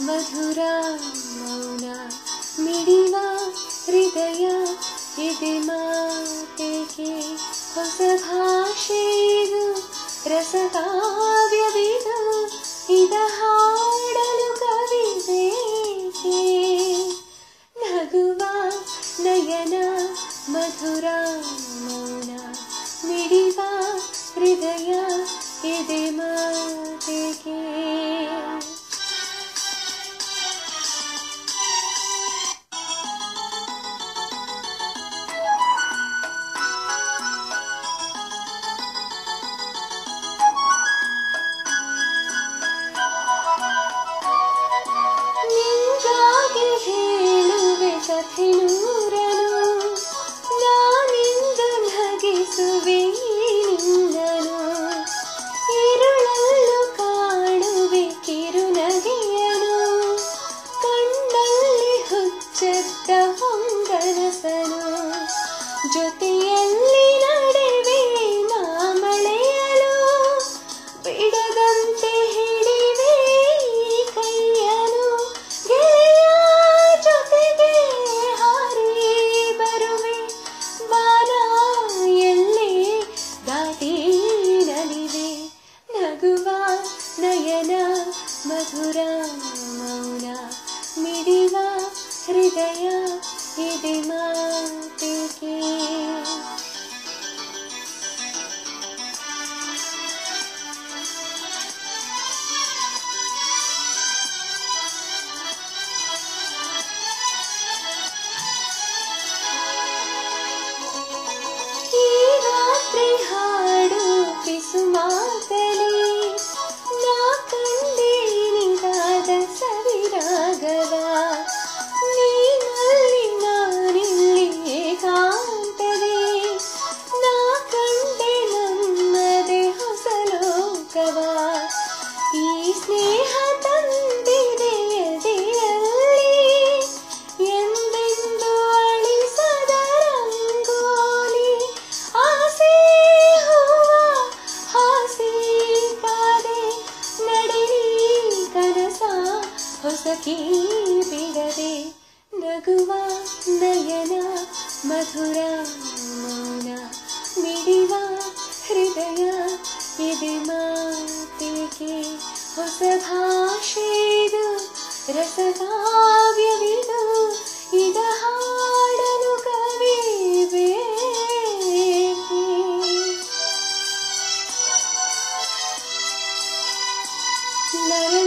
ಮಧುರ ಮೌನ ಮಿಡಿವ ಹೃದಯ ಇದೆ ಮಾತೆಗೆ ಹೊಸ ಭಾಷೆಯಿದು ರಸಕಾವ್ಯವಿದು ಇದ ಹಾಡಲು ಕವಿಬೇಕೆ ನಗುವ ನಯನ ಮಧುರ ಮೌನ ಮಿಡಿವ ಹೃದಯ ಇದೆ ಮಾತೆಗೆ ಕಥೆನೂರನು ನಾನಿಂದು ನಗಿಸುವೆ ನಿನ್ನನು ഇരുಳಲ್ಲೂ ಕಾಣುವೆ ಕಿರುನಗೆಯನು ಕಣ್ಣಲ್ಲಿ ಹುಚ್ಚೆದ್ದ ಹೊಂಗನಸನು ಜೊತೆಯಲ್ಲಿ ನಡೆವೆ ನಾ ಮಳೆಯಲು ಬಿಡದಂತೆ ಹಿಡಿವೆ ಈ ಕೈಯನು ಗೆಳೆಯ ಜೊತೆಗೆ ಹಾರಿ ಬರುವೆ ಬಾನ ಎಲ್ಲೇ ದಾಟಿ ನಲಿವೆ ನಗುವ ನಯನ ಮಧುರ ಮೌನ ಮಿಡಿವ ಹೃದಯ ಇದೆ ಮಾತಿಗೆ ಹಾಡು ಪಿಸು ಮಾತಲಿ ನಾ ಕಂಡೆ ನಿಗಾದ ಸವಿರಾಗವ ನೀನಲ್ಲಿ ನಾನಿಲ್ಲಿ ಏಕಾಂತವೇ ನಾ ಕಂಡೆ ನನ್ನದೇ ಹೊಸ ಲೋಕವ ಈ ಸ್ನೇಹ ತಂದಿದೆ ಎದೆಯಲ್ಲಿ ಎಂದೆಂದು ಅಳಿಸದ ರಂಗೋಲಿ ಆಸೆ ಹೂವ ಹಾಸಿ ಕಾದೆ ನಡೆಲಿ ಕನಸ ಹೊಸಕಿ ಬಿಡದೆ ನಗುವ ನಯನ ಮಧುರ ಮೌನ ಮಿಡಿವ ಹೃದಯ ಇದೆ ಮಾತಿಗೆ ಹೊಸ ಭಾಷೆದು ರಸಕಾವ್ಯವಿದು ಇದ ಹಾಡಲು ಕವಿಬೇಕೆ la